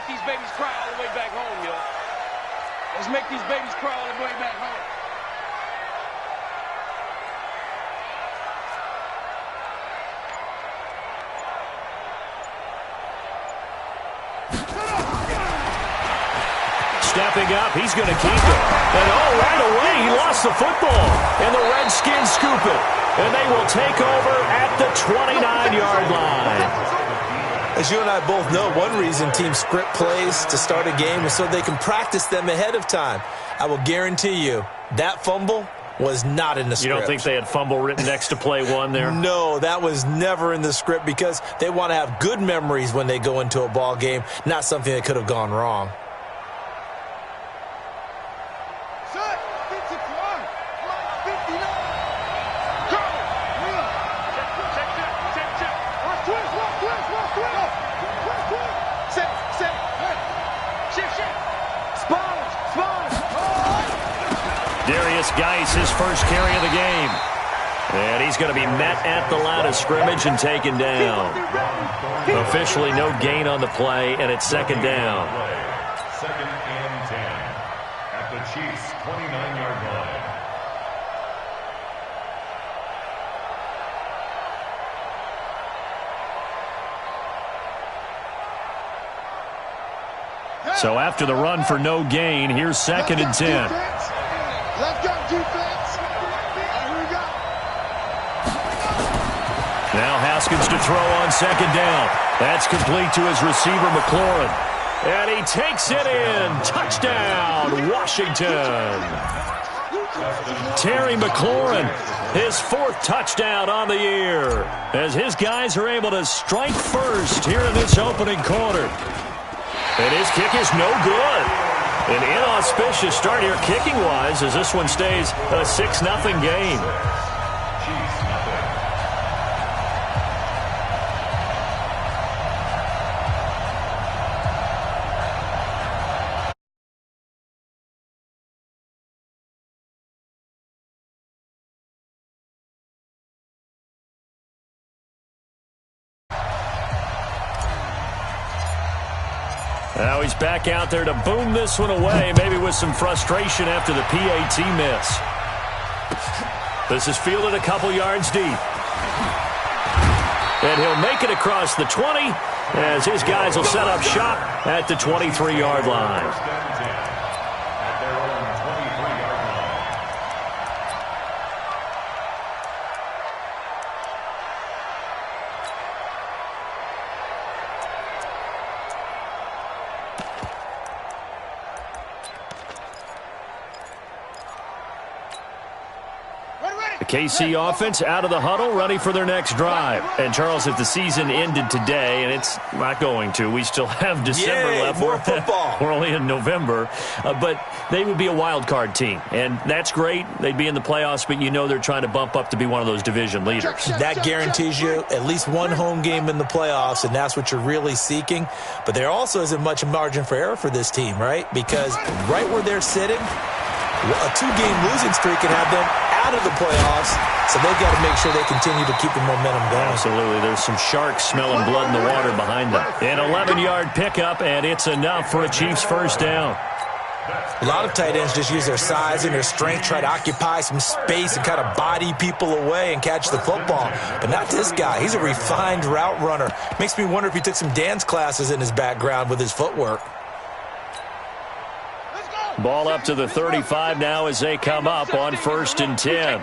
make these babies cry all the way back home, yo. Let's make these babies cry all the way back home. Stepping up, he's going to keep it. And right away, he lost the football. And the Redskins scoop it. And they will take over at the 29-yard line. As you and I both know, one reason teams script plays to start a game is so they can practice them ahead of time. I will guarantee you that fumble was not in the script. You don't think they had fumble written next to play one there? No, that was never in the script because they want to have good memories when they go into a ball game, not something that could have gone wrong. Geis, his first carry of the game. And he's going to be met at the line of scrimmage and taken down. Officially no gain on the play, and it's second down. Second and 10 at the Chiefs' 29-yard line. So after the run for no gain, here's second and 10. Let's go, defense. Here we go. Now Haskins to throw on second down. That's complete to his receiver, McLaurin. And he takes it in. Touchdown, Washington. Terry McLaurin, his fourth touchdown on the year, as his guys are able to strike first here in this opening quarter. And his kick is no good. An inauspicious start here kicking-wise as this one stays a 6-0 game. Now he's back out there to boom this one away, maybe with some frustration after the PAT miss. This is fielded a couple yards deep. And he'll make it across the 20 as his guys will set up shop at the 23-yard line. KC offense out of the huddle, ready for their next drive. And, Charles, if the season ended today, and it's not going to, we still have December left. More football. We're only in November. But they would be a wild card team. And that's great. They'd be in the playoffs, but you know they're trying to bump up to be one of those division leaders. That guarantees you at least one home game in the playoffs, and that's what you're really seeking. But there also isn't much margin for error for this team, right? Because right where they're sitting, a two-game losing streak can have them out of the playoffs, so they've got to make sure they continue to keep the momentum going. Absolutely. There's some sharks smelling blood in the water behind them. An 11-yard pickup, and it's enough for a Chiefs first down. A lot of tight ends just use their size and their strength, try to occupy some space and kind of body people away and catch the football. But not this guy. He's a refined route runner. Makes me wonder if he took some dance classes in his background with his footwork. Ball up to the 35 now as they come up on 1st and 10.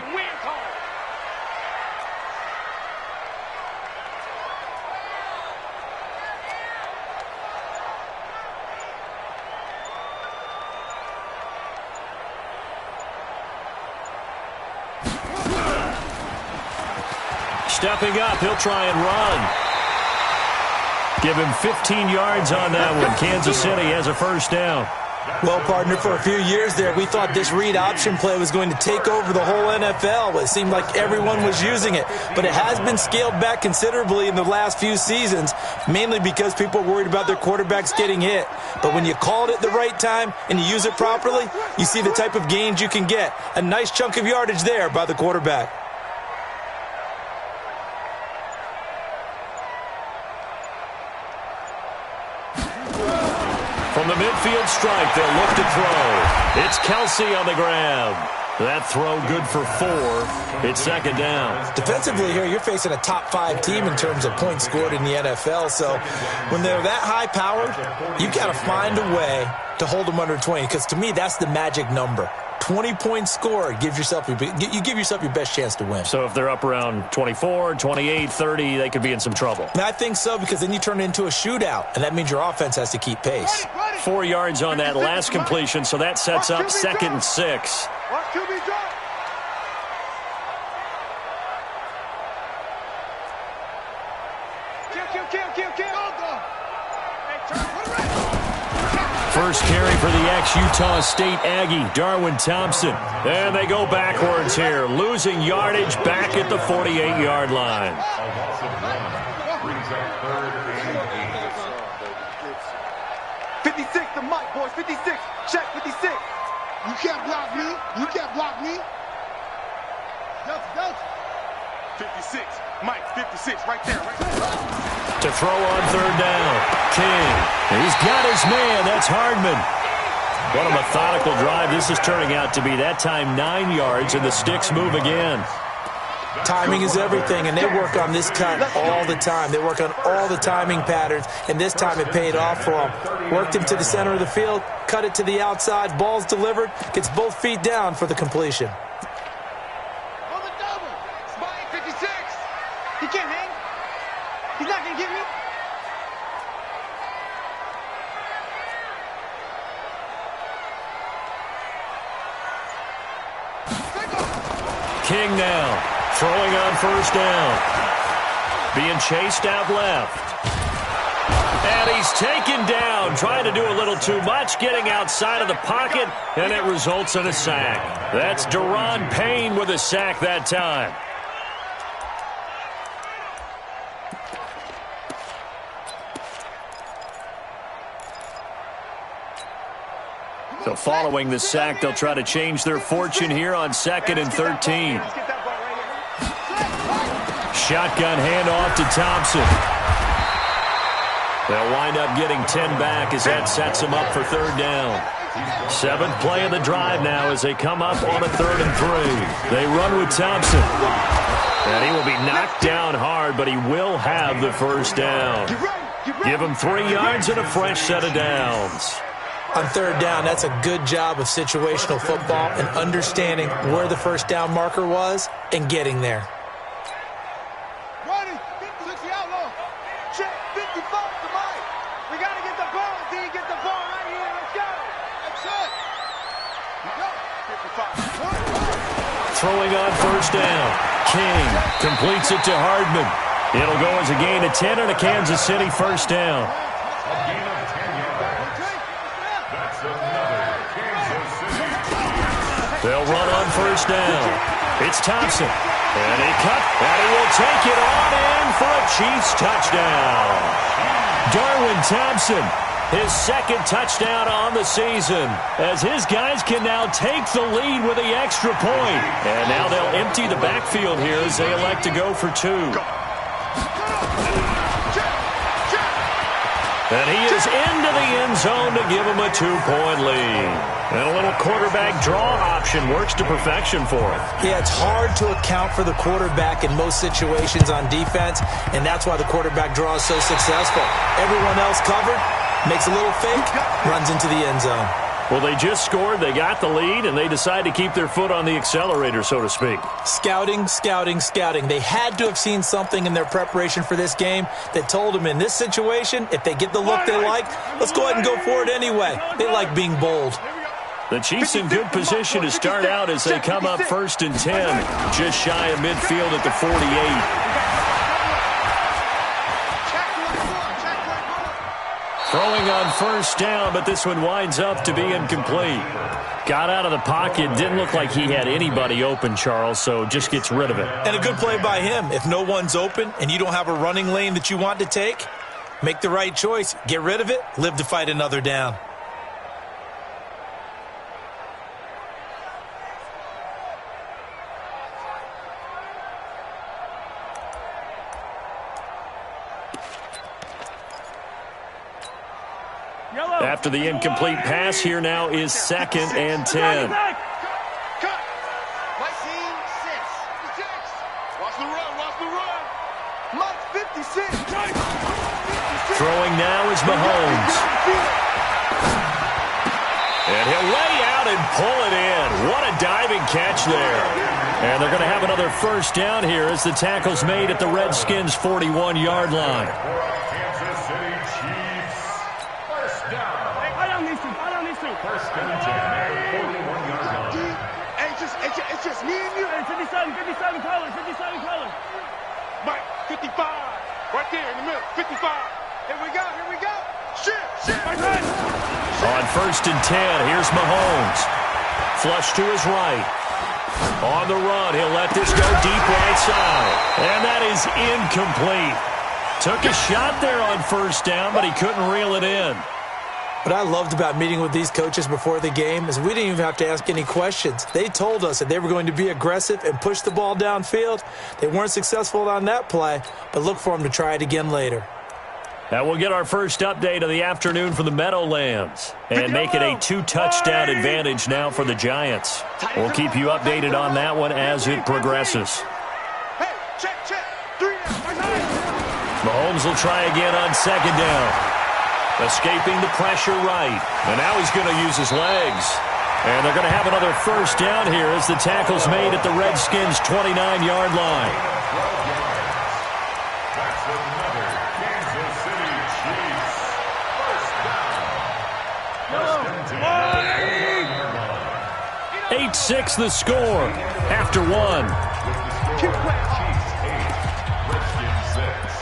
Stepping up, he'll try and run. Give him 15 yards on that one. Kansas City has a first down. Well, partner, for a few years there, we thought this read option play was going to take over the whole NFL. It seemed like everyone was using it. But it has been scaled back considerably in the last few seasons, mainly because people are worried about their quarterbacks getting hit. But when you call it at the right time and you use it properly, you see the type of gains you can get. A nice chunk of yardage there by the quarterback. From the midfield strike, they'll look to throw. It's Kelsey on the grab. That throw good for 4. It's second down. Defensively here, you're facing a top-5 team in terms of points scored in the NFL. So when they're that high-powered, you've got to find a way to hold them under 20. Because to me, that's the magic number. 20 points scored, you give yourself your best chance to win. So if they're up around 24, 28, 30, they could be in some trouble. And I think so, because then you turn it into a shootout, and that means your offense has to keep pace. 4 yards on that last completion, so that sets up 2nd and 6. First carry for the ex-Utah State Aggie, Darwin Thompson. And they go backwards here, losing yardage back at the 48-yard line. A loss of 1 brings up 3rd and 8. 56 to Mike, boys. 56. Check 56. You can't block me. You can't block me. Delta. 56. Mike, 56. Right there. To throw on 3rd down. King. He's got his man. That's Hardman. What a methodical drive this is turning out to be. That time 9 yards, and the sticks move again. Timing is everything, and they work on this cut all the time. They work on all the timing patterns, and this time it paid off for them. Worked him to the center of the field, cut it to the outside, ball's delivered, gets both feet down for the completion. On the double. Spy 56. He can't hang. He's not going to get me. King now. Throwing on 1st down. Being chased out left. And he's taken down. Trying to do a little too much. Getting outside of the pocket. And it results in a sack. That's Deron Payne with a sack that time. So following the sack, they'll try to change their fortune here on 2nd and 13. Shotgun handoff to Thompson. They'll wind up getting 10 back as that sets them up for 3rd down. 7th play of the drive now as they come up on a 3rd and 3. They run with Thompson. And he will be knocked down hard, but he will have the 1st down. Give him 3 yards and a fresh set of downs. On 3rd down, that's a good job of situational football and understanding where the 1st down marker was and getting there. Ready. 60 outlaw. Check 55 to Mike. We got to get the ball. D, get the ball right here. Let's go. That's it. You go. 55. Throwing on 1st down. King completes it to Hardman. It'll go as a gain of 10 and a Kansas City 1st down. They'll run on 1st down. It's Thompson. And he cut, and he will take it on in for a Chiefs touchdown. Darwin Thompson, his 2nd touchdown on the season, as his guys can now take the lead with the extra point. And now they'll empty the backfield here as they elect to go for 2. And he is into the end zone to give him a 2-point lead. And a little quarterback draw option works to perfection for him. Yeah, it's hard to account for the quarterback in most situations on defense, and that's why the quarterback draw is so successful. Everyone else covered, makes a little fake, runs into the end zone. Well, they just scored, they got the lead, and they decide to keep their foot on the accelerator, so to speak. Scouting. They had to have seen something in their preparation for this game that told them in this situation, if they get the look they like, let's go ahead and go for it anyway. They like being bold. The Chiefs in good position to start out as they come up 1st and 10, just shy of midfield at the 48. Throwing on 1st down, but this one winds up to be incomplete. Got out of the pocket, didn't look like he had anybody open, Charles, so just gets rid of it. And a good play by him. If no one's open and you don't have a running lane that you want to take, make the right choice. Get rid of it, live to fight another down. After the incomplete pass, here now is 2nd and 10. Cut. Team 6. Watch the run. Mike 56. Throwing now is Mahomes. And he'll lay out and pull it in. What a diving catch there. And they're going to have another first down here as the tackle's made at the Redskins' 41-yard line. Kansas City Chiefs. First down. First and 10 at the 41-yard line. Hey, it's just me and you. 57 colors. Mike 55. Right there in the middle. 55. Here we go. Shit. On first and 10, here's Mahomes. Flush to his right. On the run, he'll let this go deep right side. And that is incomplete. Took a shot there on first down, but he couldn't reel it in. What I loved about meeting with these coaches before the game is we didn't even have to ask any questions. They told us that they were going to be aggressive and push the ball downfield. They weren't successful on that play, but look for them to try it again later. Now we'll get our first update of the afternoon from the Meadowlands and make it a 2-touchdown advantage now for the Giants. We'll keep you updated on that one as it progresses. Hey, check. 3 down. Mahomes will try again on second down. Escaping the pressure right. And now he's going to use his legs. And they're going to have another first down here as the tackle's made at the Redskins' 29-yard line. That's another Kansas City Chiefs. First down. First and 10 at the 41-yard line. 8-6 the score after one. With the score, Chiefs 8, Redskins 6.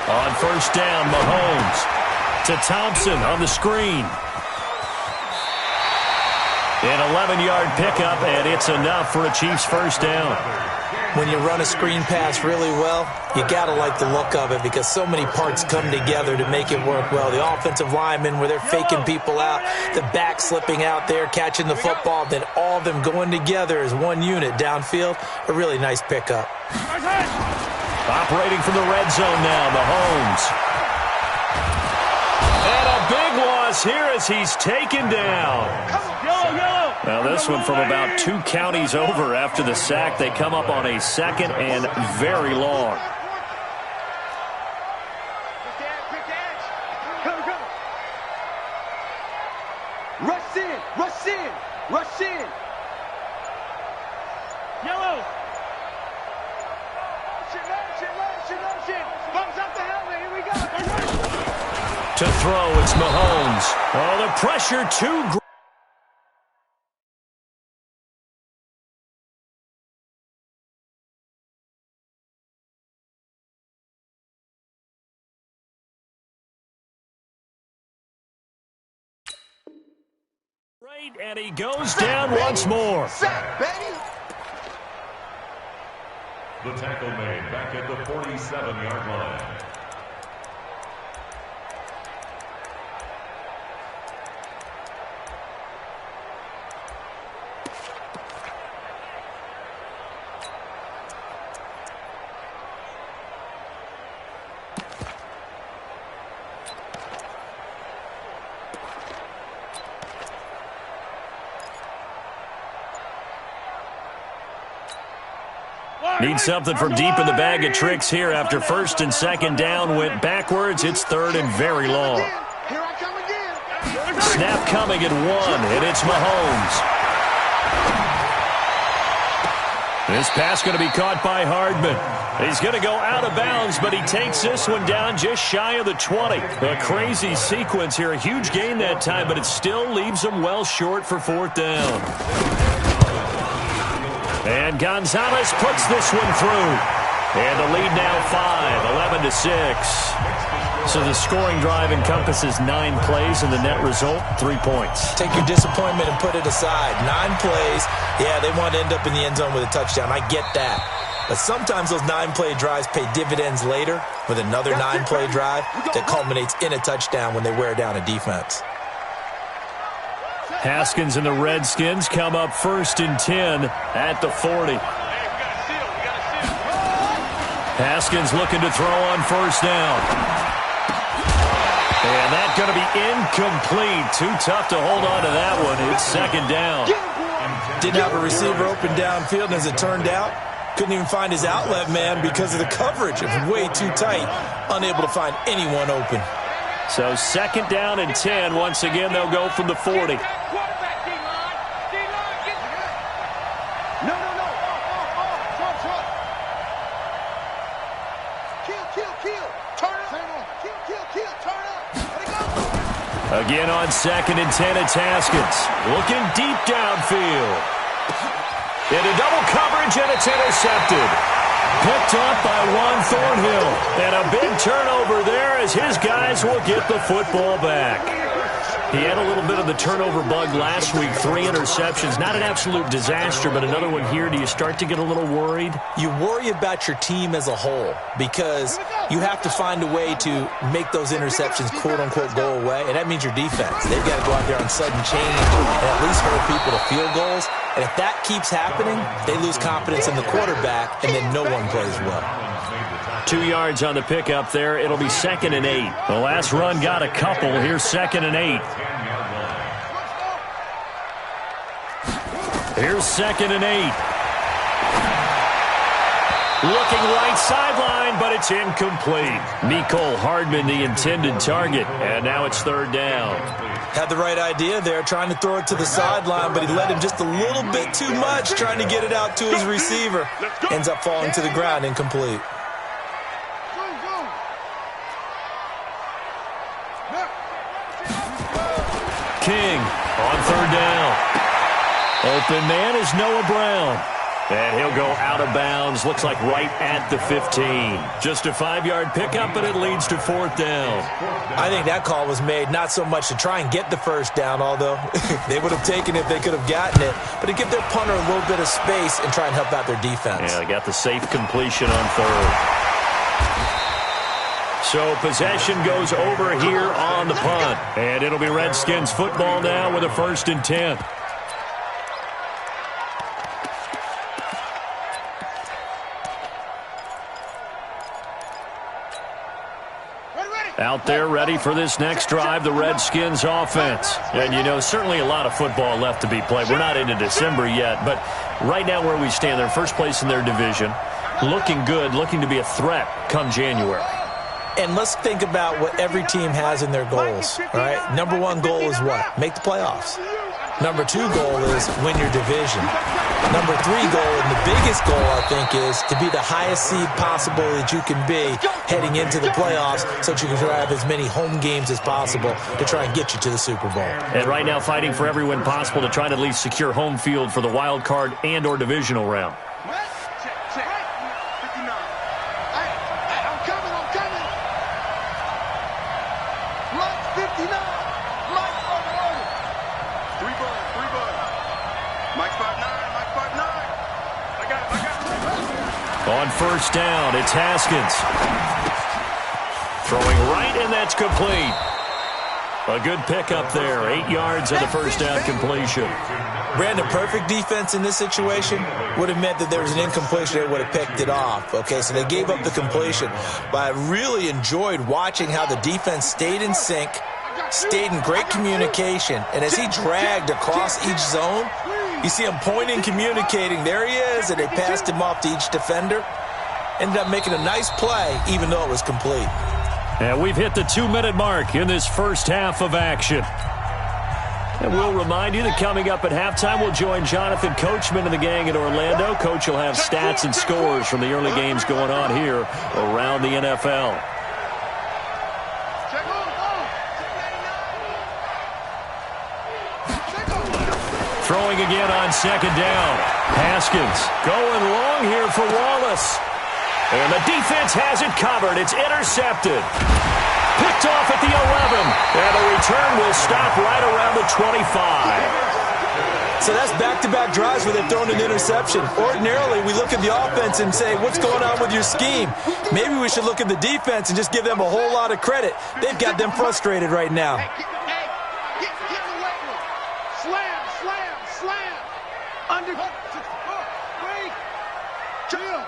On first down, Mahomes to Thompson on the screen. An 11-yard pickup, and it's enough for a Chiefs first down. When you run a screen pass really well, you got to like the look of it because so many parts come together to make it work well. The offensive linemen, where they're faking people out, the back slipping out there, catching the football, then all of them going together as one unit downfield. A really nice pickup. Operating from the red zone now, Mahomes. And a big loss here as he's taken down. Now this one from about 2 counties over after the sack. They come up on a 2nd and very long. Rush in. Yellow. Motion. Bumps up the helmet. Here we go. To throw, it's Mahomes. Oh, the pressure too great. And he goes down once more. Sack, baby. The tackle made back at the 47-yard line. Need something from deep in the bag of tricks here after first and second down went backwards. It's 3rd and very long. Here I come again. Snap coming at 1, and it's Mahomes. This pass going to be caught by Hardman. He's going to go out of bounds, but he takes this one down just shy of the 20. A crazy sequence here. A huge gain that time, but it still leaves him well short for 4th down. And Gonzalez puts this one through. And the lead now 5, 11-6. So the scoring drive encompasses 9 plays, and the net result, 3 points. Take your disappointment and put it aside. 9 plays. Yeah, they want to end up in the end zone with a touchdown. I get that. But sometimes those 9-play drives pay dividends later with another 9-play drive that culminates in a touchdown when they wear down a defense. Haskins and the Redskins come up 1st and 10 at the 40. Haskins looking to throw on 1st down. And that's going to be incomplete. Too tough to hold on to that one. It's 2nd down. Didn't have a receiver open downfield, and as it turned out, couldn't even find his outlet man because of the coverage. It was way too tight. Unable to find anyone open. So 2nd down and 10. Once again, they'll go from the 40. Again on 2nd and 10, it's Haskins. Looking deep downfield. Into double coverage, and it's intercepted. Picked up by Juan Thornhill. And a big turnover there as his guys will get the football back. He had a little bit of the turnover bug last week. 3 interceptions. Not an absolute disaster, but another one here. Do you start to get a little worried? You worry about your team as a whole because you have to find a way to make those interceptions, quote-unquote, go away, and that means your defense. They've got to go out there on sudden change and at least hold people to field goals. And if that keeps happening, they lose confidence in the quarterback, and then no one plays well. 2 yards on the pickup there. It'll be 2nd and 8. The last run got a couple. Here's 2nd and 8. Here's 2nd and 8. Looking right sideline, but it's incomplete. Mecole Hardman, the intended target. And now it's 3rd down. Had the right idea there, trying to throw it to the sideline, but he led him just a little bit too much, trying to get it out to his receiver. Ends up falling to the ground, incomplete. King on 3rd down. Open man is Noah Brown. And he'll go out of bounds. Looks like right at the 15. Just a 5-yard pickup, but it leads to 4th down. I think that call was made not so much to try and get the 1st down, although they would have taken it if they could have gotten it, but to give their punter a little bit of space and try and help out their defense. Yeah, they got the safe completion on 3rd. So possession goes over here on the punt. And it'll be Redskins football now with a 1st and 10. Out there ready for this next drive, the Redskins offense. And, you know, certainly a lot of football left to be played. We're not into December yet, but right now where we stand, they're first place in their division. Looking good, looking to be a threat come January. And let's think about what every team has in their goals, all right? Number 1 goal is what? Make the playoffs. Number 2 goal is win your division. Number 3 goal, and the biggest goal, I think, is to be the highest seed possible that you can be heading into the playoffs so that you can have as many home games as possible to try and get you to the Super Bowl. And right now fighting for every win possible to try to at least secure home field for the wild card and or divisional round. On 1st down, it's Haskins. Throwing right, and that's complete. A good pickup there. 8 yards on the 1st down completion. Brandon, perfect defense in this situation would have meant that there was an incompletion. They would have picked it off. Okay, so they gave up the completion. But I really enjoyed watching how the defense stayed in sync, stayed in great communication, and as he dragged across each zone, you see him pointing, communicating. There he is, and they passed him off to each defender. Ended up making a nice play, even though it was complete. And we've hit the 2-minute mark in this first half of action. And we'll remind you that coming up at halftime, we'll join Jonathan Coachman and the gang in Orlando. Coach will have stats and scores from the early games going on here around the NFL. Throwing again on 2nd down. Haskins going long here for Wallace. And the defense has it covered. It's intercepted. Picked off at the 11. And the return will stop right around the 25. So that's back-to-back drives where they've thrown an interception. Ordinarily, we look at the offense and say, what's going on with your scheme? Maybe we should look at the defense and just give them a whole lot of credit. They've got them frustrated right now. Get away from him. slam. Under. Wait. Chill.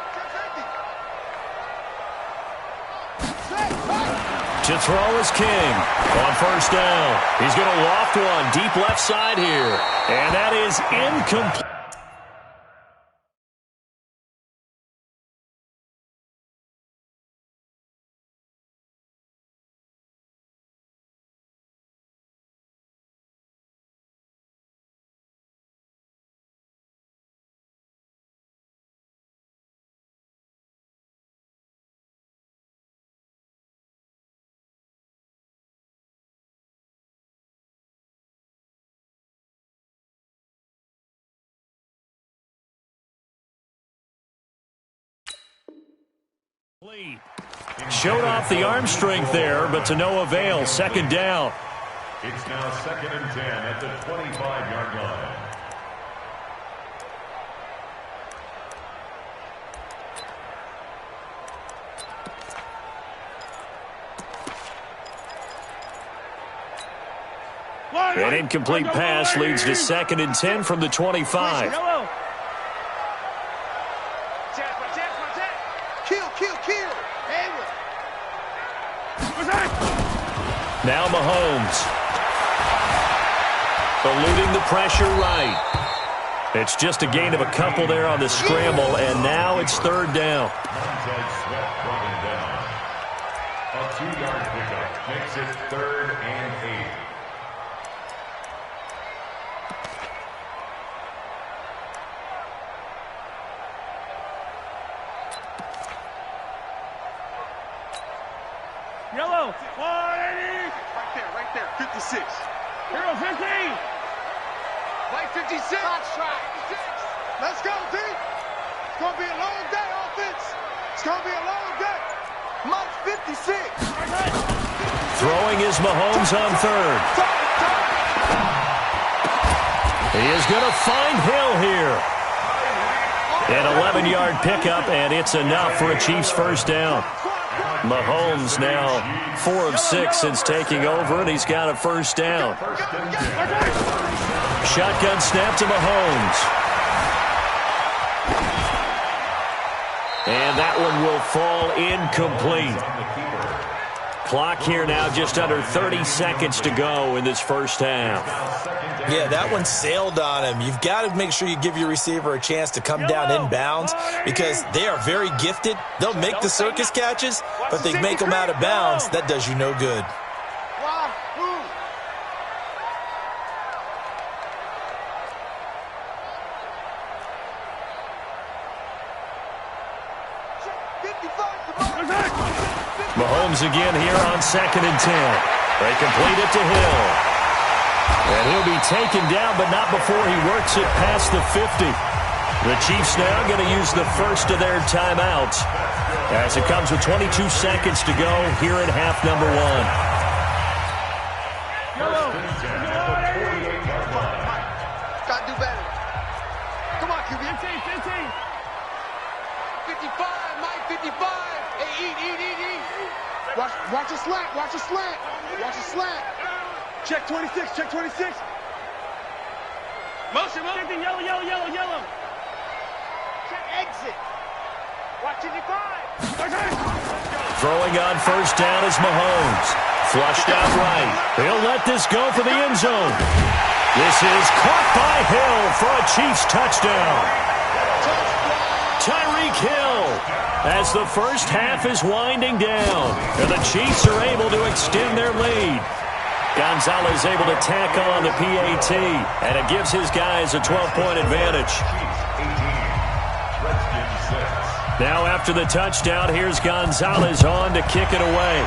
To throw is King on first down. He's going to loft one deep left side here. And that is incomplete. Showed off the arm strength there, but to no avail. Second down. It's now 2nd and 10 at the 25-yard line. An incomplete pass leads to 2nd and 10 from the 25. Now Mahomes. Eluding the pressure right. It's just a gain of a couple there on the scramble, and now it's 3rd down. A 2-yard pickup makes it 3rd and 8. Yellow. 180. Right there. 56. Hero 50. White 56. Let's go, D. It's going to be a long day, offense. It's going to be a long day. Mike 56. Throwing is Mahomes on 3rd. He is going to find Hill here. An 11-yard pickup, and it's enough for a Chiefs first down. Mahomes now 4 of 6 since taking over, and he's got a first down. Shotgun snap to Mahomes. And that one will fall incomplete. Clock here now just under 30 seconds to go in this first half. Yeah, that one sailed on him. You've got to make sure you give your receiver a chance to come down inbounds because they are very gifted. They'll make the circus catches, but they make them out of bounds. That does you no good. Mahomes again here on 2nd and 10. They complete it to Hill. And he'll be taken down, but not before he works it past the 50. The Chiefs now going to use the first of their timeouts as it comes with 22 seconds to go here in half number 1. Got to do better. Come on, QB. 15. 55, Mike, 55. Hey, eat. Watch a slant. Watch a slant. Check 26. Motion. Yellow. Check exit. Watch 55. Throwing on first down is Mahomes. Flushed out right. He'll let this go for the end zone. This is caught by Hill for a Chiefs touchdown. Tyreek Hill as the first half is winding down. And the Chiefs are able to extend their lead. Gonzalez able to tack on the PAT, and it gives his guys a 12-point advantage. Now after the touchdown, here's Gonzalez on to kick it away.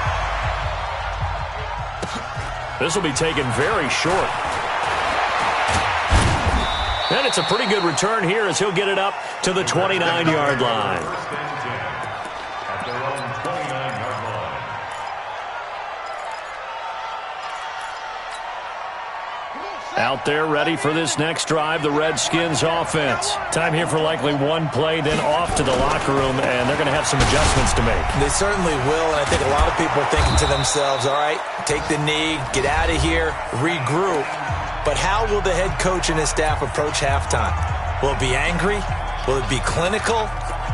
This will be taken very short. And it's a pretty good return here as he'll get it up to the 29-yard line. At their own 29-yard line. Out there ready for this next drive, the Redskins offense. Time here for likely one play, then off to the locker room, and they're going to have some adjustments to make. They certainly will, and I think a lot of people are thinking to themselves, all right, take the knee, get out of here, regroup. But how will the head coach and his staff approach halftime? Will it be angry? Will it be clinical?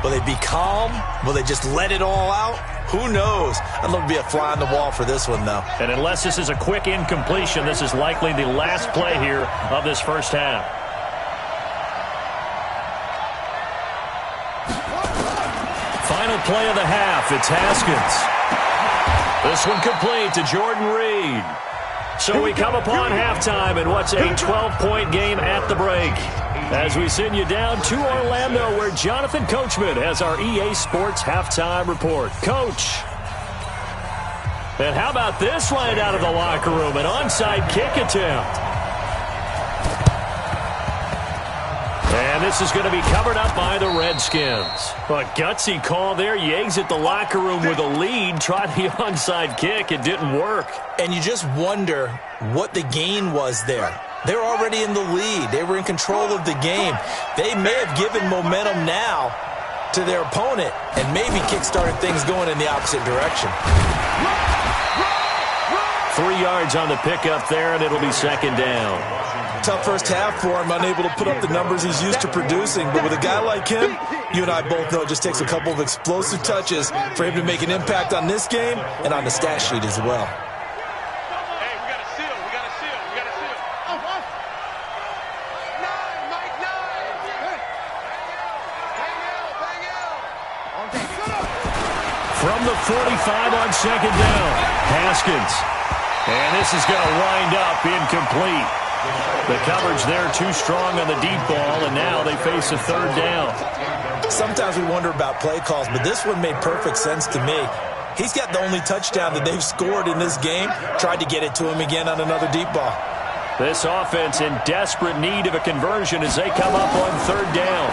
Will they be calm? Will they just let it all out? Who knows? I'd love to be a fly on the wall for this one, though. And unless this is a quick incompletion, this is likely the last play here of this first half. Final play of the half. It's Haskins. This one complete to Jordan Reed. So we come upon halftime in what's a 12-point game at the break. As we send you down to Orlando, where Jonathan Coachman has our EA Sports halftime report. Coach. And how about this right out of the locker room? An onside kick attempt. And this is going to be covered up by the Redskins. A gutsy call there. You exit the locker room with a lead. Tried the onside kick. It didn't work. And you just wonder what the gain was there. They're already in the lead. They were in control of the game. They may have given momentum now to their opponent and maybe kick-started things going in the opposite direction. 3 yards on the pickup there, and it'll be second down. Tough first half for him, unable to put up the numbers he's used to producing. But with a guy like him, you and I both know it just takes a couple of explosive touches for him to make an impact on this game and on the stat sheet as well. From the 45 on second down, Haskins. And this is going to wind up incomplete. The coverage there too strong on the deep ball, and now they face a third down. Sometimes we wonder about play calls, but this one made perfect sense to me. He's got the only touchdown that they've scored in this game. Tried to get it to him again on another deep ball. This offense in desperate need of a conversion as they come up on third down.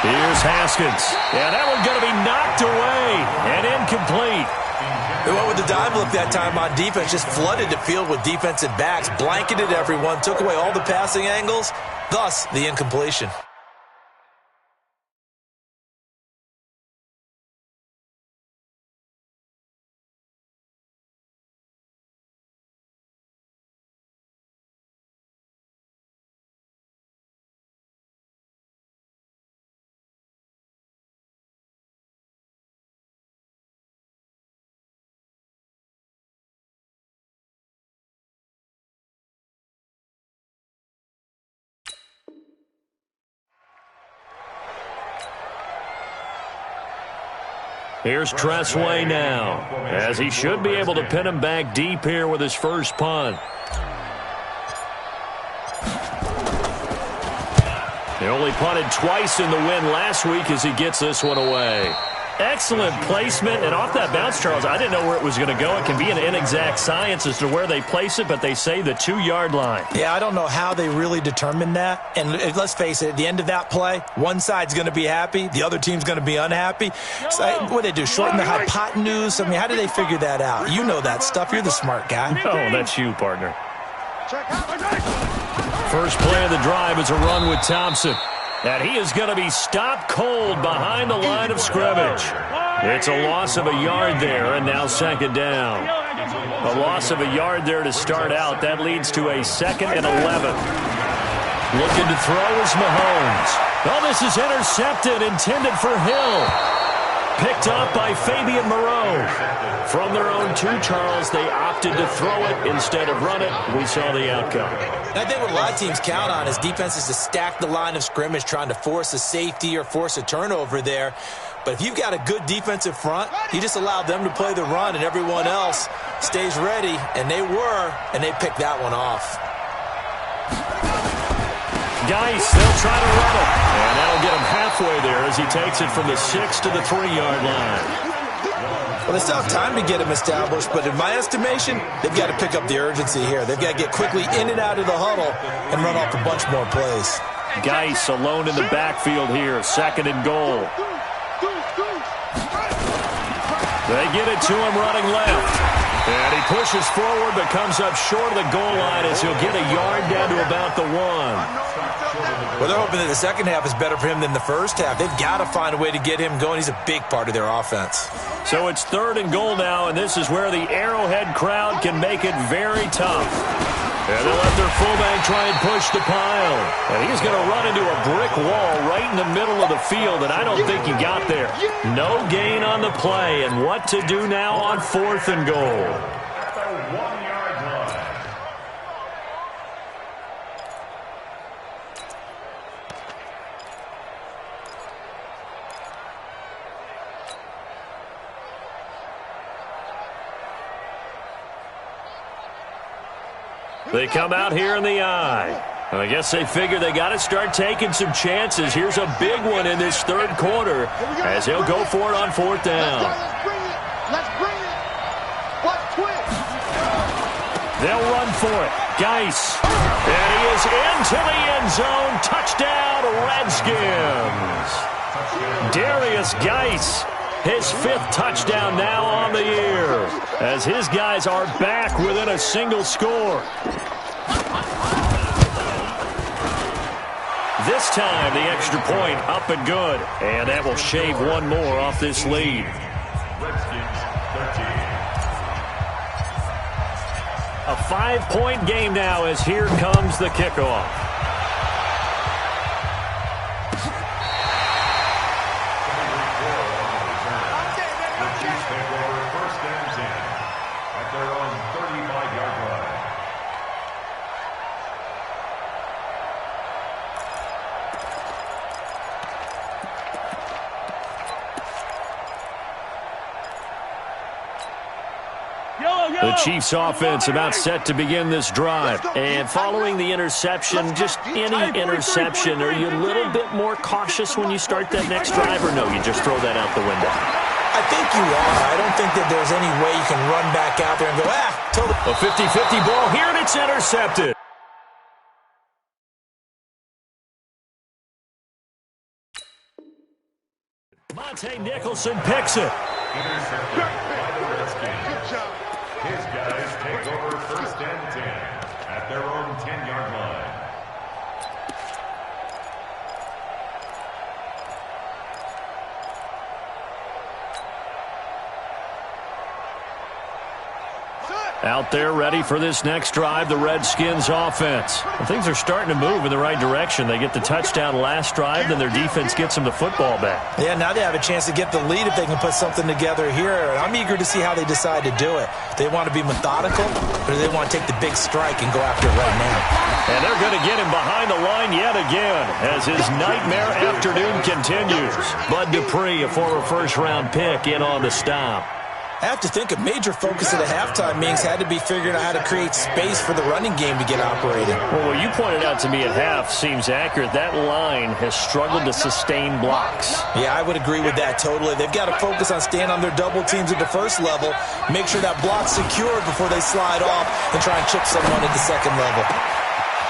Here's Haskins. And that one's going to be knocked away and incomplete. They went with the dive look that time on defense, just flooded the field with defensive backs, blanketed everyone, took away all the passing angles, thus the incompletion. Here's Tressway now, as he should be able to pin him back deep here with his first punt. He only punted twice in the win last week as he gets this one away. Excellent placement, and off that bounce, Charles, I didn't know where it was going to go. It can be an inexact science as to where they place it, but they say the 2-yard line. Yeah, I don't know how they really determined that. And let's face it, at the end of that play, one side's going to be happy, the other team's going to be unhappy. So, what do they do, shorten the hypotenuse? I mean, how do they figure that out? You know that stuff. You're the smart guy. Oh, that's you, partner. First play of the drive is a run with Thompson. And he is going to be stopped cold behind the line of scrimmage. It's a loss of a yard there, and now second down. A loss of a yard there to start out. That leads to a 2nd and 11. Looking to throw is Mahomes. Oh, this is intercepted, intended for Hill. Picked up by Fabian Moreau. From their own 2, Charles, they opted to throw it instead of run it. We saw the outcome. I think what a lot of teams count on is defenses to stack the line of scrimmage, trying to force a safety or force a turnover there. But if you've got a good defensive front, you just allow them to play the run and everyone else stays ready, and they were, and they picked that one off. Geis, they'll try to run it. And that'll get him halfway there as he takes it from the 6 to the 3-yard line. Well, they still have time to get him established, but in my estimation, they've got to pick up the urgency here. They've got to get quickly in and out of the huddle and run off a bunch more plays. Geis alone in the backfield here, 2nd and goal. They get it to him running left. And he pushes forward but comes up short of the goal line as he'll get a yard down to about the 1. Well, they're hoping that the second half is better for him than the first half. They've got to find a way to get him going. He's a big part of their offense. So it's 3rd and goal now, and this is where the Arrowhead crowd can make it very tough. And they'll let their fullback try and push the pile. And he's going to run into a brick wall right in the middle of the field, and I don't think he got there. No gain on the play, and what to do now on 4th and goal? At the 1-yard line. They come out here in the eye. And I guess they figure they got to start taking some chances. Here's a big one in this 3rd quarter as he'll go for it on 4th down. Let's bring it. Watch quick. They'll run for it. Geis. And he is into the end zone. Touchdown, Redskins. Darius Geis. His 5th touchdown now on the year as his guys are back within a single score. This time, the extra point up and good. And that will shave one more off this lead. Redskins 13. A 5-point game now as here comes the kickoff. The Chiefs offense about set to begin this drive. And following the interception, just any interception, are you a little bit more cautious when you start that next drive, or no, you just throw that out the window? I think you are. I don't think that there's any way you can run back out there and go, totally. A 50-50 ball here, and it's intercepted. Monte Nicholson picks it. Intercepted by the Redskins. Good job. His guys take over 1st and 10 at their own 10-yard line. Out there ready for this next drive, the Redskins offense. Well, things are starting to move in the right direction. They get the touchdown last drive, then their defense gets them the football back. Yeah, now they have a chance to get the lead if they can put something together here. And I'm eager to see how they decide to do it. They want to be methodical, or do they want to take the big strike and go after it right now? And they're going to get him behind the line yet again as his nightmare afternoon continues. Bud Dupree, a former first-round pick, in on the stop. I have to think a major focus at the halftime meetings had to be figuring out how to create space for the running game to get operating. Well, what you pointed out to me at half seems accurate. That line has struggled to sustain blocks. Yeah, I would agree with that totally. They've got to focus on staying on their double teams at the first level, make sure that block's secured before they slide off and try and chip someone at the second level.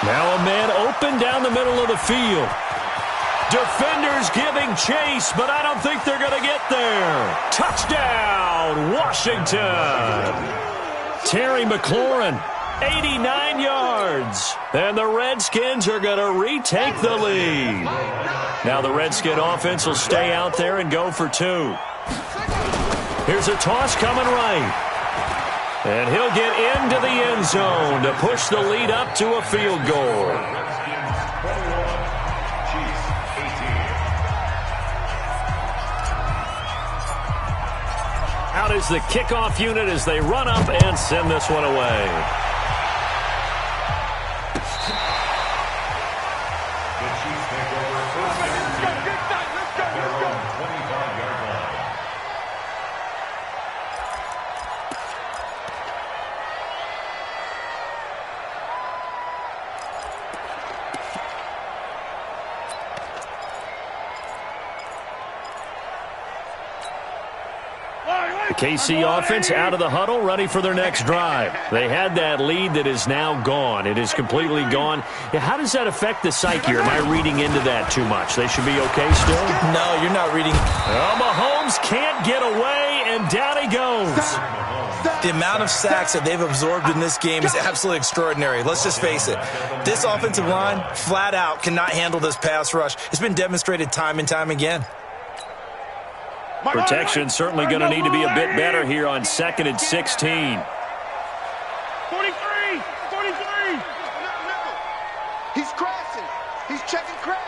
Now a man open down the middle of the field. Defenders giving chase, but I don't think they're going to get there. Touchdown, Washington. Terry McLaurin, 89 yards. And the Redskins are going to retake the lead. Now the Redskin offense will stay out there and go for 2. Here's a toss coming right. And he'll get into the end zone to push the lead up to a field goal. Out is the kickoff unit as they run up and send this one away. The Chiefs take over 1st and 10 at their own 25-yard line. The KC offense out of the huddle, ready for their next drive. They had that lead that is now gone. It is completely gone. Yeah, how does that affect the psyche? Or am I reading into that too much? They should be okay still? No, you're not reading. Well, Mahomes can't get away, and down he goes. The amount of sacks that they've absorbed in this game is absolutely extraordinary. Let's just face it. This offensive line, flat out, cannot handle this pass rush. It's been demonstrated time and time again. Protection certainly going to need to be a bit better here on 2nd and 16. 43! 43! Who's checking crap?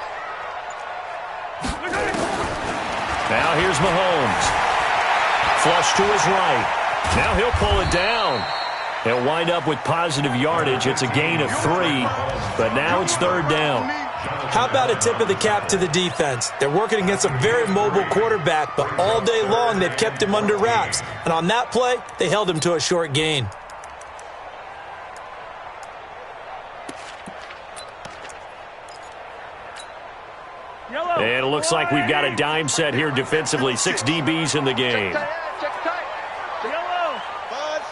Now here's Mahomes. Flush to his right. Now he'll pull it down. He'll wind up with positive yardage. It's a gain of 3, but now it's 3rd down. How about a tip of the cap to the defense? They're working against a very mobile quarterback, but all day long they've kept him under wraps. And on that play, they held him to a short gain. And it looks like we've got a dime set here defensively. 6 DBs in the game. Check tight. Yellow. Buzz.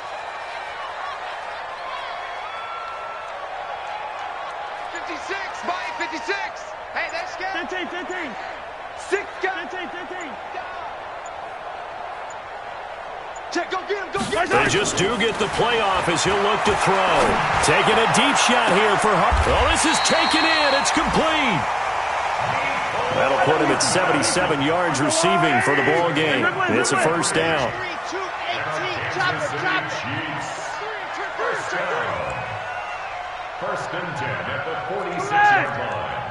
56. Bye, 56. Hey, that's scared. 15. 6 guys. 15. Check, go get him, go get him. They just do get the playoff as he'll look to throw. Taking a deep shot here for Hart. Oh, this is taken in. It's complete. That'll put him at 77 yards receiving for the ball game. It's a 1st down. 3, 2, 18. Chop it. First down. 1st and 10 at the 46-yard line.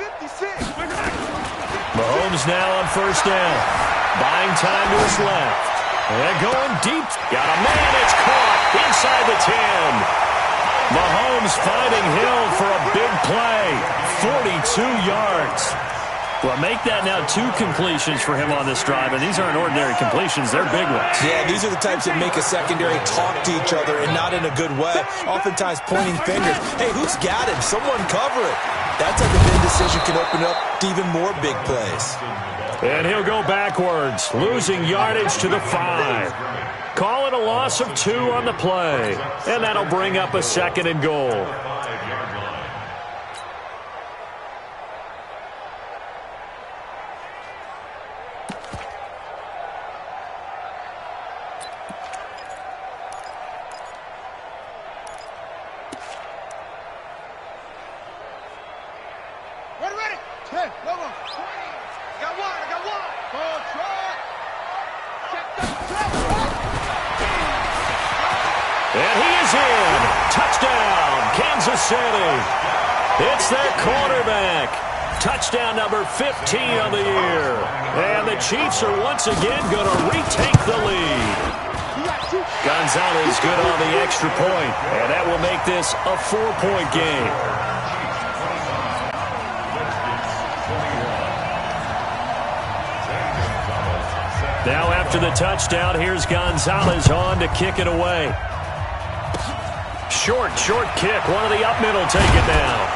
56. Mahomes now on 1st down. Buying time to his left. And going deep. Got a man. It's caught inside the 10. Mahomes finding Hill for a big play. 42 yards. Well, make that now 2 completions for him on this drive, and these aren't ordinary completions. They're big ones. Yeah, these are the types that make a secondary talk to each other and not in a good way. Oftentimes pointing fingers. Hey, who's got him? Someone cover it. That type of indecision can open up to even more big plays. And he'll go backwards, losing yardage to the 5. Call it a loss of 2 on the play. And that'll bring up a 2nd and goal. Ready. 10. Go on. 20. Got one. Ball truck. Check that. And he is in. Touchdown, Kansas City. It's their quarterback. Touchdown number 15 on the year. And the Chiefs are once again going to retake the lead. Gonzalez good on the extra point. And that will make this a 4-point game. Now after the touchdown, here's Gonzalez on to kick it away. Short kick. One of the up middle take it down.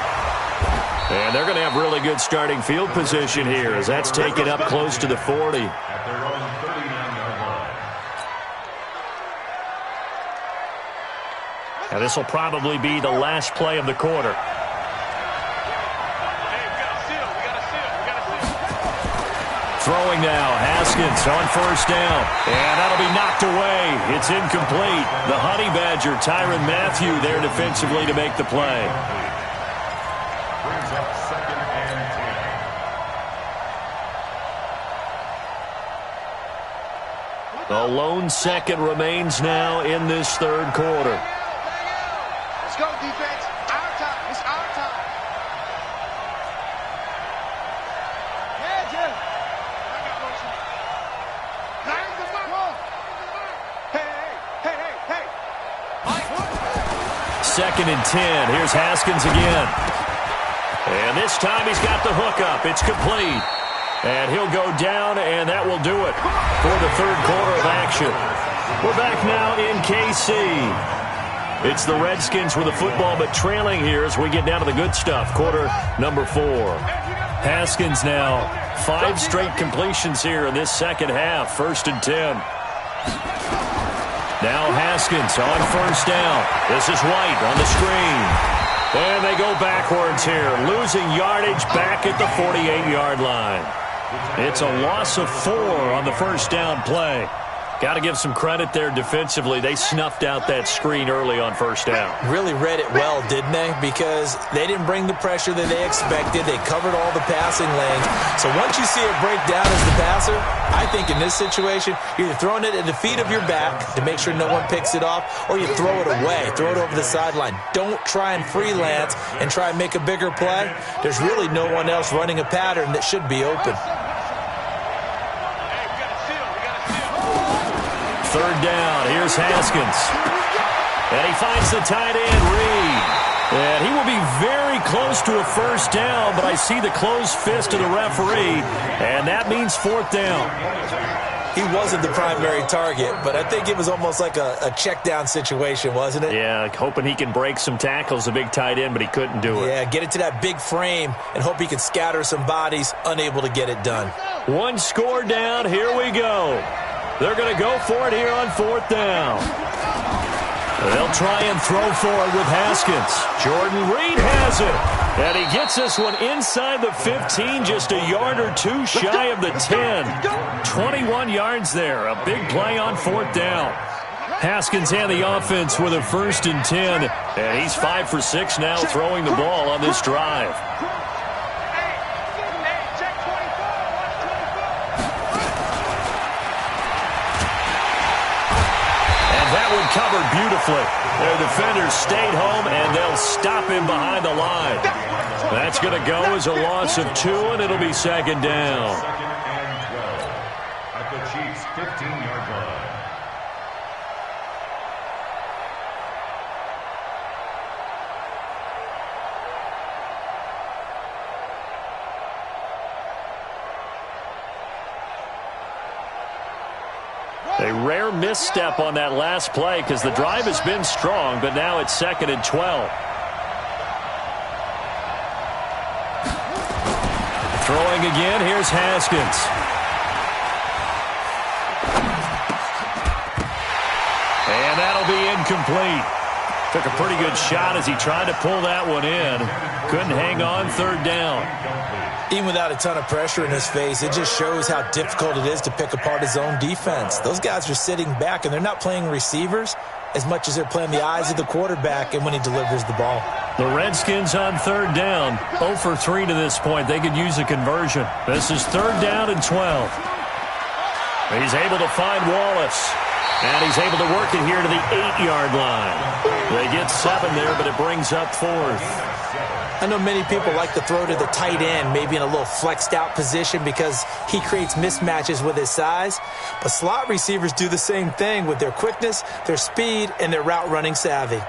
And they're going to have really good starting field position here as that's taken up close to the 40. At their own 39-yard line. Now this will probably be the last play of the quarter. Throwing now, Haskins on 1st down. And that'll be knocked away. It's incomplete. The Honey Badger, Tyrann Mathieu, there defensively to make the play. Brings up 2nd and 10. The lone 2nd remains now in this 3rd quarter. Let's go, defense. Our time. It's our time. Yeah, Jim. I got motion. Nine the mark. Hey. 2nd and 10. Here's Haskins again. And this time he's got the hook up. It's complete. And he'll go down, and that will do it for the 3rd quarter of action. We're back now in KC. It's the Redskins with the football, but trailing here as we get down to the good stuff. Quarter number 4. Haskins now 5 straight completions here in this 2nd half. 1st and 10. Now Haskins on 1st down. This is White on the screen. And they go backwards here, losing yardage back at the 48-yard line. It's a loss of 4 on the 1st down play. Got to give some credit there defensively. They snuffed out that screen early on first down. Really read it well, didn't they? Because they didn't bring the pressure that they expected. They covered all the passing lanes. So once you see it break down as the passer, I think in this situation, you're either throwing it at the feet of your back to make sure no one picks it off, or you throw it away, throw it over the sideline. Don't try and freelance and try and make a bigger play. There's really no one else running a pattern that should be open. Third down, here's Haskins. And he finds the tight end, Reed. And he will be very close to a first down, but I see the closed fist of the referee, and that means fourth down. He wasn't the primary target, but I think it was almost like a check down situation, wasn't it? Yeah, hoping he can break some tackles, a big tight end, but he couldn't do it. Yeah, get it to that big frame and hope he can scatter some bodies, unable to get it done. One score down, here we go. They're going to go for it here on fourth down. They'll try and throw for it with Haskins. Jordan Reed has it. And he gets this one inside the 15, just a yard or two shy of the 10. 21 yards there. A big play on fourth down. Haskins and the offense with a 1st and 10. And he's 5 for 6 now throwing the ball on this drive. Covered beautifully. Their defenders stayed home, and they'll stop him behind the line. That's going to go as a loss of 2, and it'll be second down. At the Chiefs' 15-yard line. A rare misstep on that last play because the drive has been strong, but now it's 2nd and 12. Throwing again, here's Haskins. And that'll be incomplete. Took a pretty good shot as he tried to pull that one in. Couldn't hang on, 3rd down. Even without a ton of pressure in his face, it just shows how difficult it is to pick apart his own defense. Those guys are sitting back, and they're not playing receivers as much as they're playing the eyes of the quarterback and when he delivers the ball. The Redskins on 3rd down, 0 for 3 to this point. They could use a conversion. This is 3rd down and 12. He's able to find Wallace. And he's able to work it here to the 8-yard line. They get 7 there, but it brings up 4th. I know many people like to throw to the tight end, maybe in a little flexed out position because he creates mismatches with his size. But slot receivers do the same thing with their quickness, their speed, and their route running savvy.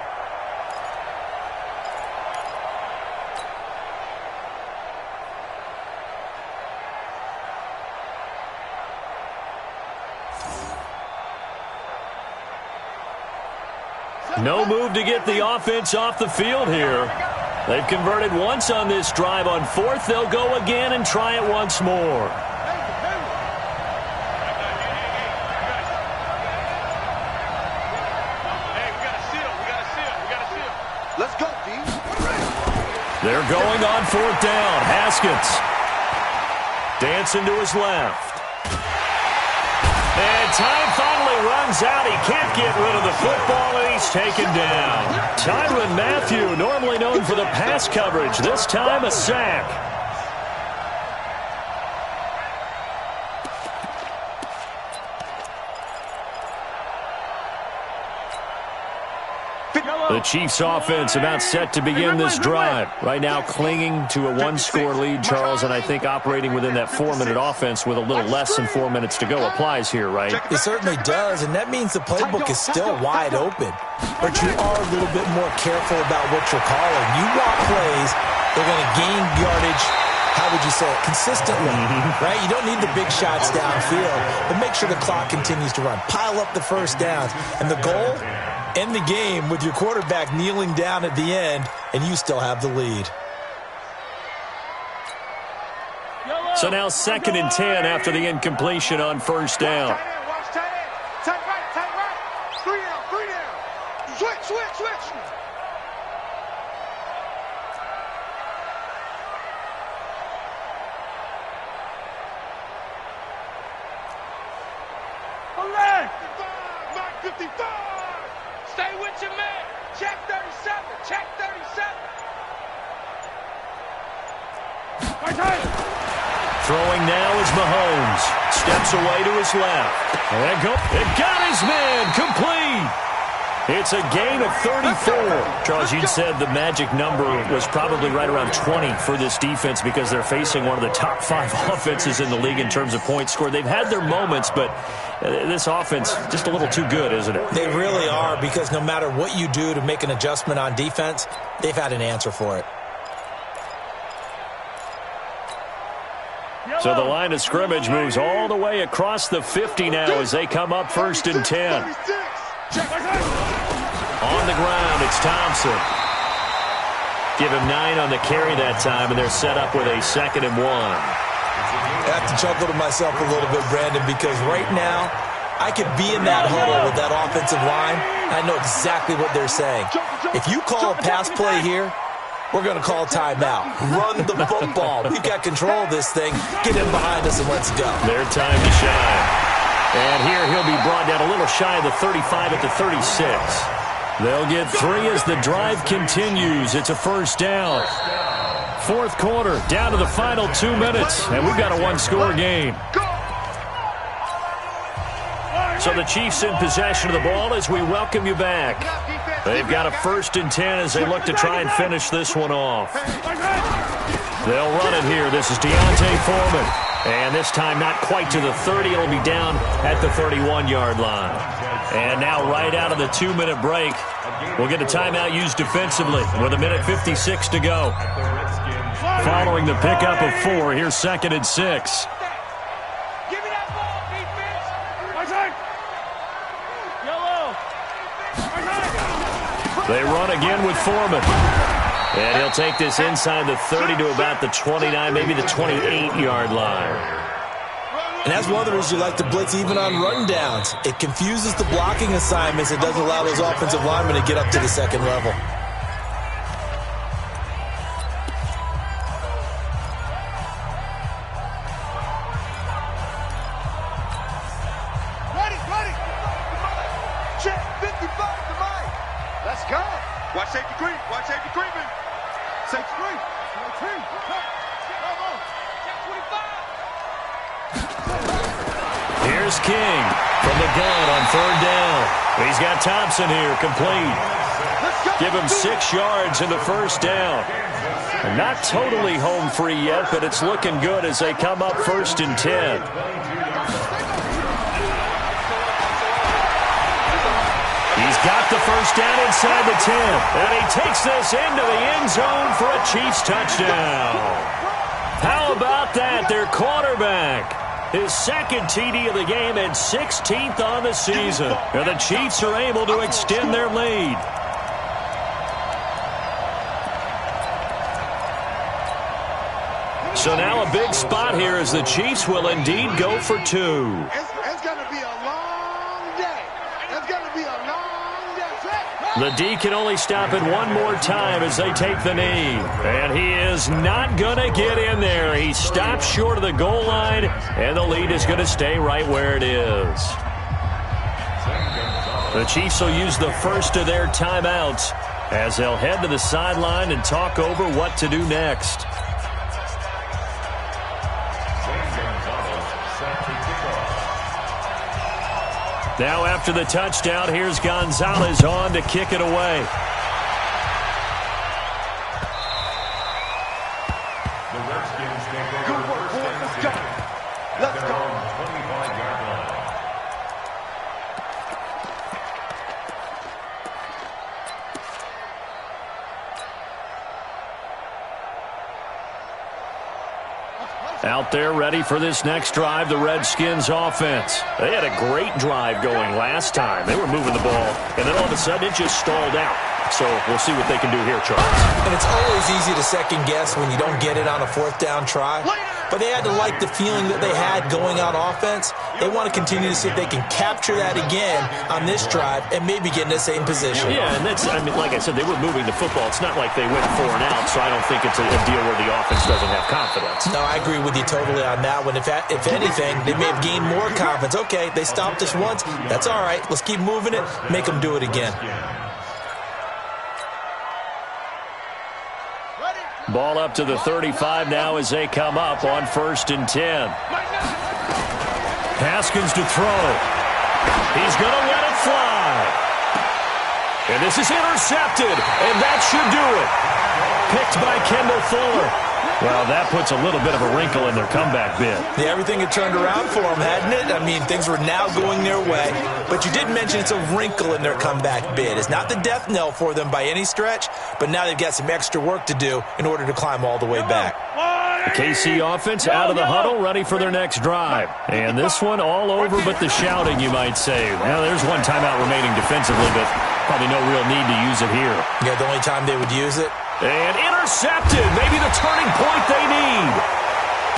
No move to get the offense off the field here. They've converted once on this drive. On 4th, they'll go again and try it once more. Let's go, D. They're going on 4th down. Haskins dancing to his left. And time finally runs out. He can't get rid of the football, and he's taken down. Tyrann Mathieu, normally known for the pass coverage, this time a sack. The Chiefs offense about set to begin this drive. Right now clinging to a 1-score lead, Charles, and I think operating within that 4-minute offense with a little less than 4 minutes to go applies here, right? It certainly does, and that means the playbook is still wide open. But you are a little bit more careful about what you're calling. You want plays, they're going to gain yardage, how would you say it, consistently, right? You don't need the big shots downfield, but make sure the clock continues to run. Pile up the first downs, and the goal, end the game with your quarterback kneeling down at the end, and you still have the lead. So now 2nd and 10 after the incompletion on 1st down. Tight right. 3 down. Switch. 55. Stay with your man. Check 37. Check 37. Throwing now is Mahomes. Steps away to his left. And it got his man complete. It's a gain of 34. Charles, you said the magic number was probably right around 20 for this defense because they're facing one of the top 5 offenses in the league in terms of points scored. They've had their moments, but this offense just a little too good, isn't it? They really are, because no matter what you do to make an adjustment on defense, they've had an answer for it. So the line of scrimmage moves all the way across the 50 now as they come up 1st and 10. On the ground, it's Thompson. Give him 9 on the carry that time, and they're set up with a 2nd and 1. I have to chuckle to myself a little bit, Brandon, because right now I could be in that huddle with that offensive line, and I know exactly what they're saying. If you call a pass play here, we're going to call timeout. Run the football. We've got control of this thing. Get in behind us and let's go. Their time to shine. And here he'll be brought down a little shy of the 35 at the 36. They'll get 3 as the drive continues. It's a 1st down. 4th quarter, down to the final 2 minutes, and we've got a 1-score game. So the Chiefs in possession of the ball as we welcome you back. They've got a 1st and 10 as they look to try and finish this one off. They'll run it here. This is Deontay Foreman. And this time not quite to the 30. It'll be down at the 31-yard line. And now right out of the 2-minute break, we'll get a timeout used defensively with 1:56 to go. Following the pickup of 4, here's 2nd and 6. Give me that ball, defense. Yellow. They run again with Foreman. And he'll take this inside the 30 to about the 29, maybe the 28-yard line. And that's one of the reasons you like to blitz even on rundowns. It confuses the blocking assignments. It doesn't allow those offensive linemen to get up to the 2nd level. Ready. Check 55 to Mike. Let's go. Watch safety creep. Watch safety creeping. Safety creep. Here's King from the gun on 3rd down. He's got Thompson here, complete. Give him 6 yards in the 1st down. Not totally home free yet, but it's looking good as they come up 1st and 10. He's got the 1st down inside the 10. And he takes this into the end zone for a Chiefs touchdown. How about that? Their quarterback. His 2nd TD of the game and 16th on the season. And the Chiefs are able to extend their lead. So now a big spot here as the Chiefs will indeed go for 2. It's going to be a long day. It's going to be a long day. The D can only stop it one more time as they take the knee. And he is not going to get in there. He stops short of the goal line, and the lead is going to stay right where it is. The Chiefs will use the first of their timeouts as they'll head to the sideline and talk over what to do next. Now after the touchdown, here's Gonzalez on to kick it away. The Redskins take over first and 10. Let's go. 25-yard line. Out there ready for this next drive, the Redskins offense. They had a great drive going last time. They were moving the ball, and then all of a sudden it just stalled out. So we'll see what they can do here, Charles. And it's always easy to second guess when you don't get it on a 4th down try. but they had to like the feeling that they had going on offense. They want to continue to see if they can capture that again on this drive and maybe get in the same position. Yeah, and that's, I mean, like I said, they were moving the football. It's not like they went 4 and out, so I don't think it's a deal where the offense doesn't have confidence. No, I agree with you totally on that one. If anything, they may have gained more confidence. Okay, they stopped us once. That's all right. Let's keep moving it. Make them do it again. Ball up to the 35 now as they come up on 1st and 10. Haskins to throw. He's going to let it fly. And this is intercepted, and that should do it. Picked by Kendall Fuller. Well, that puts a little bit of a wrinkle in their comeback bid. Yeah, everything had turned around for them, hadn't it? I mean, things were now going their way. But you did mention it's a wrinkle in their comeback bid. It's not the death knell for them by any stretch, but now they've got some extra work to do in order to climb all the way back. The KC offense out of the huddle, ready for their next drive. And this one all over but the shouting, you might say. Now, there's one timeout remaining defensively, but probably no real need to use it here. Yeah, the only time they would use it. And intercepted, maybe the turning point they need.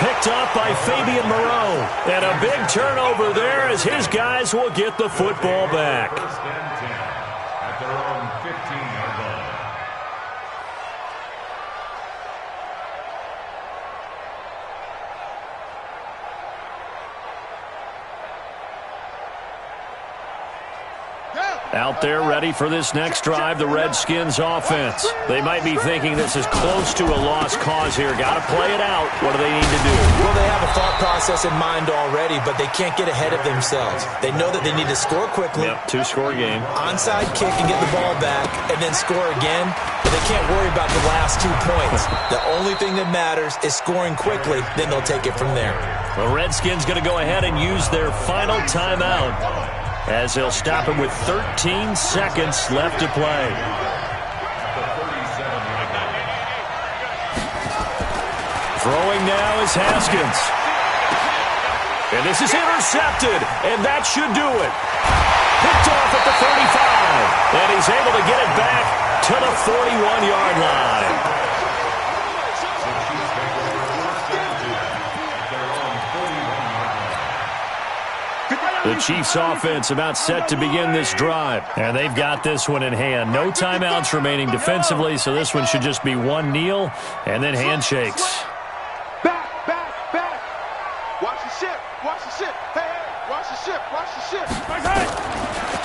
Picked up by Fabian Moreau. And a big turnover there as his guys will get the football back. At their own 15-yard line. Out there ready for this next drive, the Redskins offense. They might be thinking this is close to a lost cause here. Got to play it out. What do they need to do? Well, they have a thought process in mind already, but they can't get ahead of themselves. They know that they need to score quickly. Yep, 2-score game. Onside kick and get the ball back, and then score again. But they can't worry about the last 2 points. The only thing that matters is scoring quickly. Then they'll take it from there. The Redskins going to go ahead and use their final timeout, as they'll stop him with 13 seconds left to play. Throwing now is Haskins. And this is intercepted, and that should do it. Picked off at the 35, and he's able to get it back to the 41-yard line. The Chiefs offense about set to begin this drive. And they've got this one in hand. No timeouts remaining defensively, so this one should just be one kneel and then handshakes. Back. Watch the ship. Hey, watch the ship.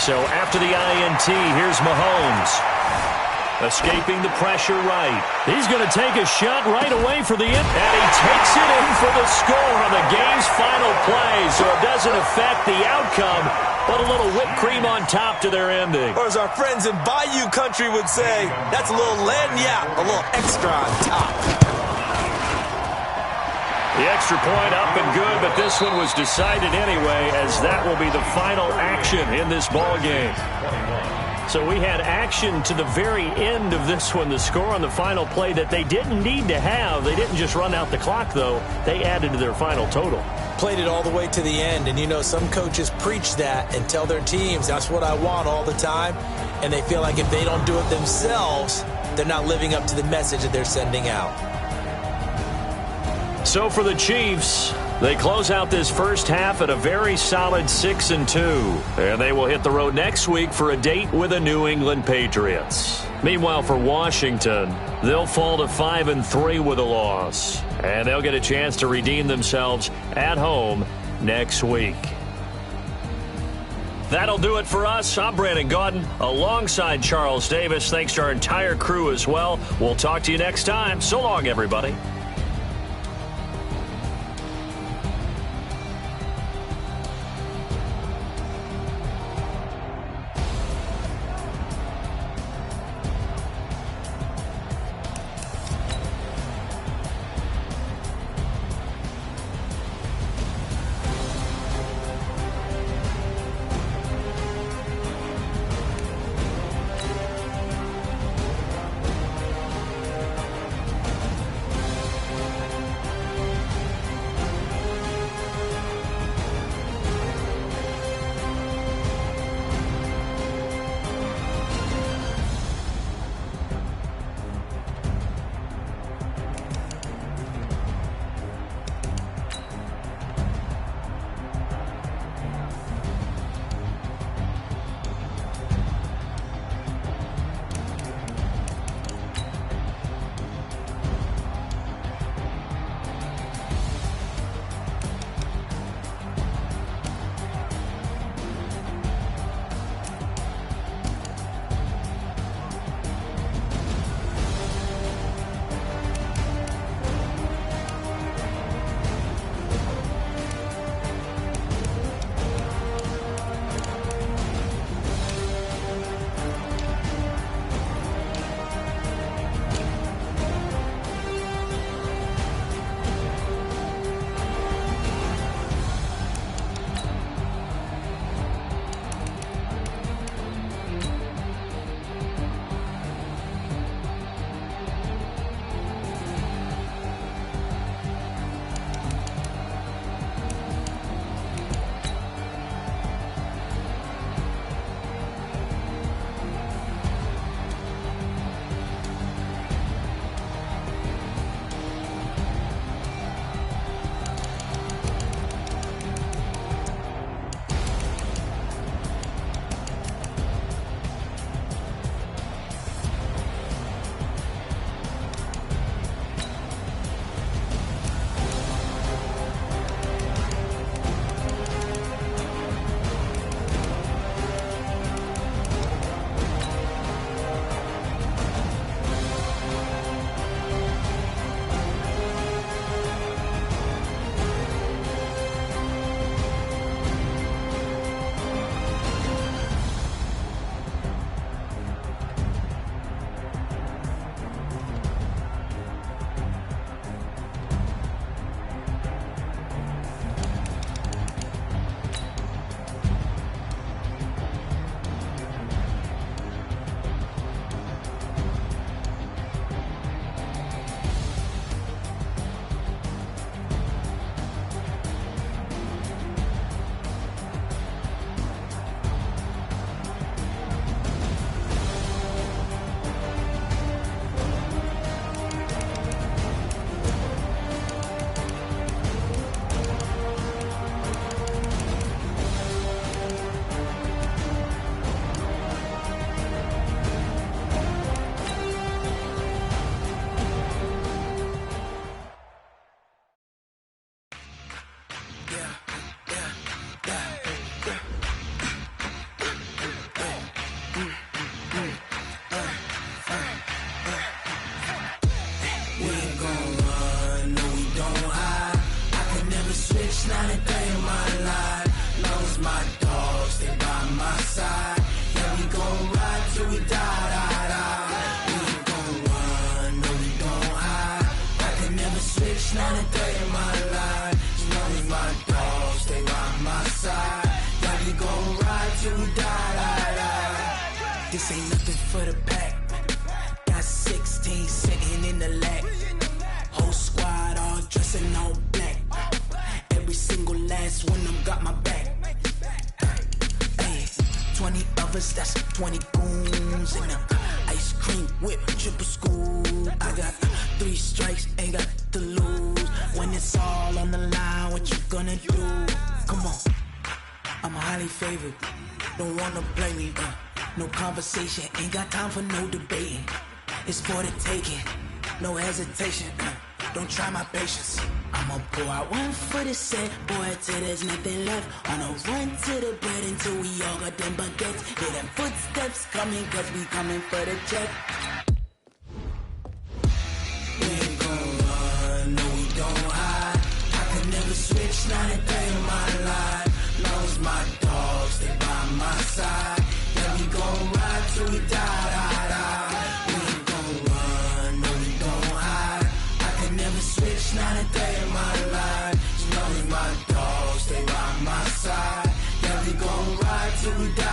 So after the INT, here's Mahomes. Escaping the pressure right. He's going to take a shot right away for the end. And he takes it in for the score on the game's final play. So it doesn't affect the outcome, but a little whipped cream on top to their ending. Or as our friends in Bayou Country would say, that's a little lagniappe, a little extra on top. The extra point up and good, but this one was decided anyway, as that will be the final action in this ball game. So we had action to the very end of this one, the score on the final play that they didn't need to have. They didn't just run out the clock, though. They added to their final total. Played it all the way to the end, and you know some coaches preach that and tell their teams, that's what I want all the time, and they feel like if they don't do it themselves, they're not living up to the message that they're sending out. So for the Chiefs, they close out this first half at a very solid 6-2. And they will hit the road next week for a date with the New England Patriots. Meanwhile, for Washington, they'll fall to 5-3 with a loss. And they'll get a chance to redeem themselves at home next week. That'll do it for us. I'm Brandon Gaudin alongside Charles Davis. Thanks to our entire crew as well. We'll talk to you next time. So long, everybody. strikes, ain't got to lose. When it's all on the line, what you gonna do? Come on, I'm highly favored. Don't wanna play me, no conversation, ain't got time for no debating. It's for the taking, no hesitation. Don't try my patience. I'ma pour out one for the set, boy, till there's nothing left. On a run to the bread until we all got them baguettes. Hear them footsteps coming, cause we coming for the check. We ain't gon' run, no we don't hide. I could never switch, not a day in my life. Long as my dogs, they by my side. Yeah, we gon' ride till we die. We ain't gon' run, no we don't hide. I could never switch, not a day in my life. As long as my dogs, they by my side. Yeah, we gon' ride till we die.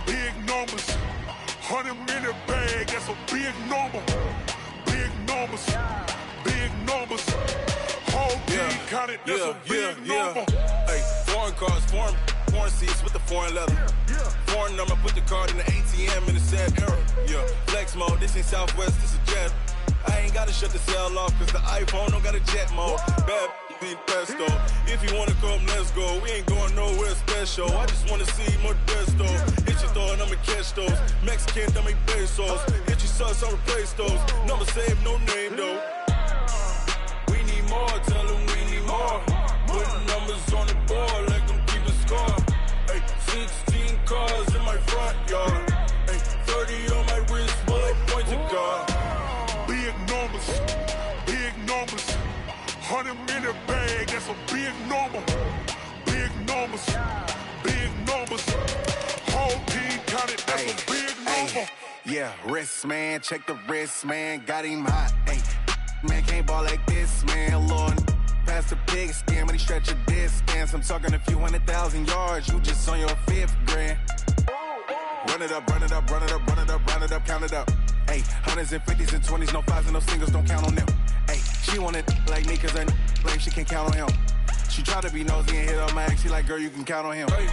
Big numbers, 100-minute bag, that's a big number. Big numbers, whole team counted, that's a big number. Hey, foreign cars, foreign seats with the foreign leather. Foreign number, put the card in the ATM in the sad era. Yeah, flex mode, this ain't Southwest, this a jet. I ain't gotta shut the cell off, cause the iPhone don't got a jet mode. Bad ain't pesto. If you wanna come, let's go. We ain't going nowhere special. I just wanna see Modesto. Hit your thought, I'ma catch those. Mexican, I make pesos. Hit your sus, I'll replace those. Number saved, no name though. We need more, tell them we need more. Putting numbers on the board like I'm keeping score. Hey, 16 cars in my front yard. Hey, 30 on my wrist, bullet point to God. Big numbers, 100-minute bag, that's a big number. Big numbers, whole team counted, that's a big number. Yeah, wrist man, check the wrist man, got him hot. Ay, man can't ball like this, man. Lord, past the pig skin, but he stretch a distance. I'm talking a few 100,000 yards, you just on your 5th grand. Run it up, count it up. Ay, hundreds and 50s and 20s, no 5s and no singles, don't count on them. Ay, she want it like me, cause her like she can't count on him. She try to be nosy and hit on my ex, she like, girl, you can count on him. Hey,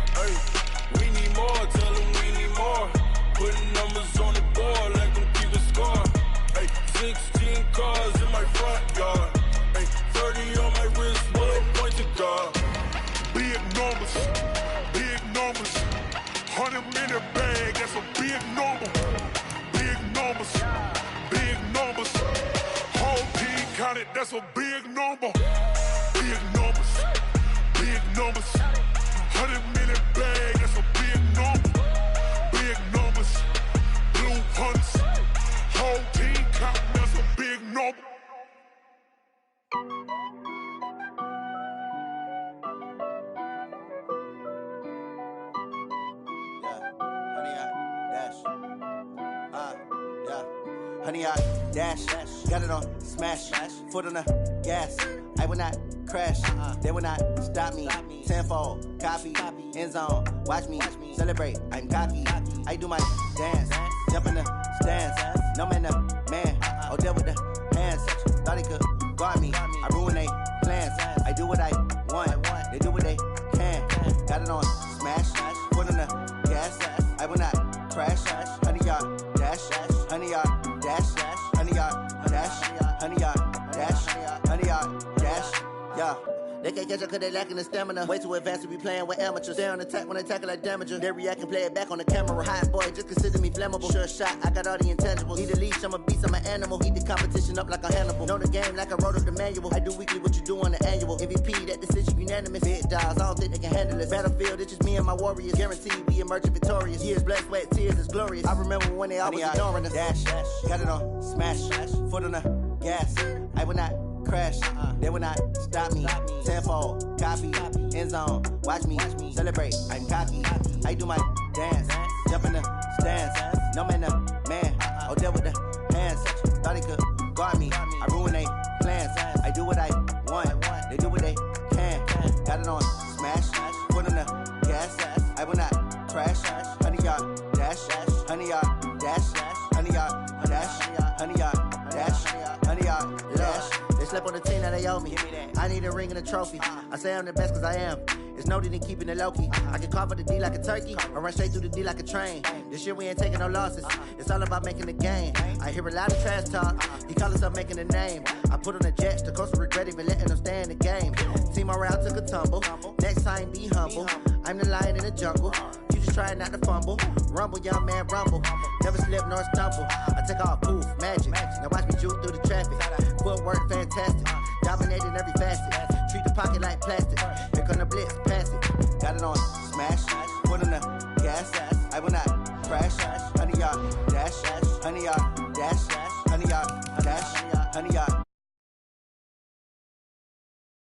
we need more, tell them we need more. Putting numbers on the board like I'm keeping score. Hey, 16 cars in my front yard. Hey, 30 on my wrist, bullet point to God. Big numbers, 100-minute bag, that's a big number. Big numbers, whole team counted, that's a big number. Big numbers, 100-minute bag, that's a big number. Big numbers, blue hunts, whole team counting, that's a big number. Honey, I dash, got it on smash, foot on the gas. I will not crash, they will not stop me. Tenfold, copy, end zone, watch me celebrate. I'm cocky, I do my dance, jump in the stands. No man, the man, oh, deal with the hands. Thought he could guard me, I ruin they plans. I do what I want, they do what they can. Got it on smash, foot on the gas. I will not crash, honey, y'all dash, honey, y'all dash, honey, y'all dash, honey, y'all dash, honey, y'all dash, yeah. They can't catch up cause they lacking the stamina. Way too advanced to be playing with amateurs. Stay on attack when they tackle like damager. They react and play it back on the camera. Hot boy, just consider me flammable. Sure shot, I got all the intangibles. Need a leash, I'm a beast, I'm an animal. Heat the competition up like a Hannibal. Know the game like I wrote up the manual. I do weekly what you do on the annual. MVP, that decision unanimous. Big dogs, I don't think they can handle it. Battlefield, it's just me and my warriors. Guaranteed we emerging victorious. Years, blood, sweat, tears, it's glorious. I remember when they always ignoring us. Dash, got it on smash, foot on the gas. I will not crash, they will not stop me. Tenfold, copy, end zone, watch me celebrate. I'm cocky, I do my dance, jump in the stands. No man, the man, oh, deal with the hands. Thought he could guard me, I ruin they plans. I do what I want. They do what they can. Got it on smash. Foot on the gas. I will not crash. 100-yard dash. 100-yard dash. 100-yard dash. 100-yard dash. 100-yard dash. They slept on the team that they owe me. I need a ring and a trophy. I say I'm the best cause I am. It's noted in keeping it low-key. I can carve for the D like a turkey, or run straight through the D like a train. This year we ain't taking no losses. It's all about making the game. I hear a lot of trash talk. He call himself making a name. I put on the Jets. The coach regret even letting them stay in the game. Team morale took a tumble. Next time be humble. I'm the lion in the jungle. You just trying not to fumble. Rumble, young man, rumble. Never slip nor stumble. I take off, poof, magic. Now watch me juke through the traffic. Footwork fantastic. Dominating every facet. Treat the pocket like plastic. Here come the blitz, pass it. Got it on smash. Foot on the gas. I will not crash. 100-yard dash. 100-yard dash. 100-yard dash. 100-yard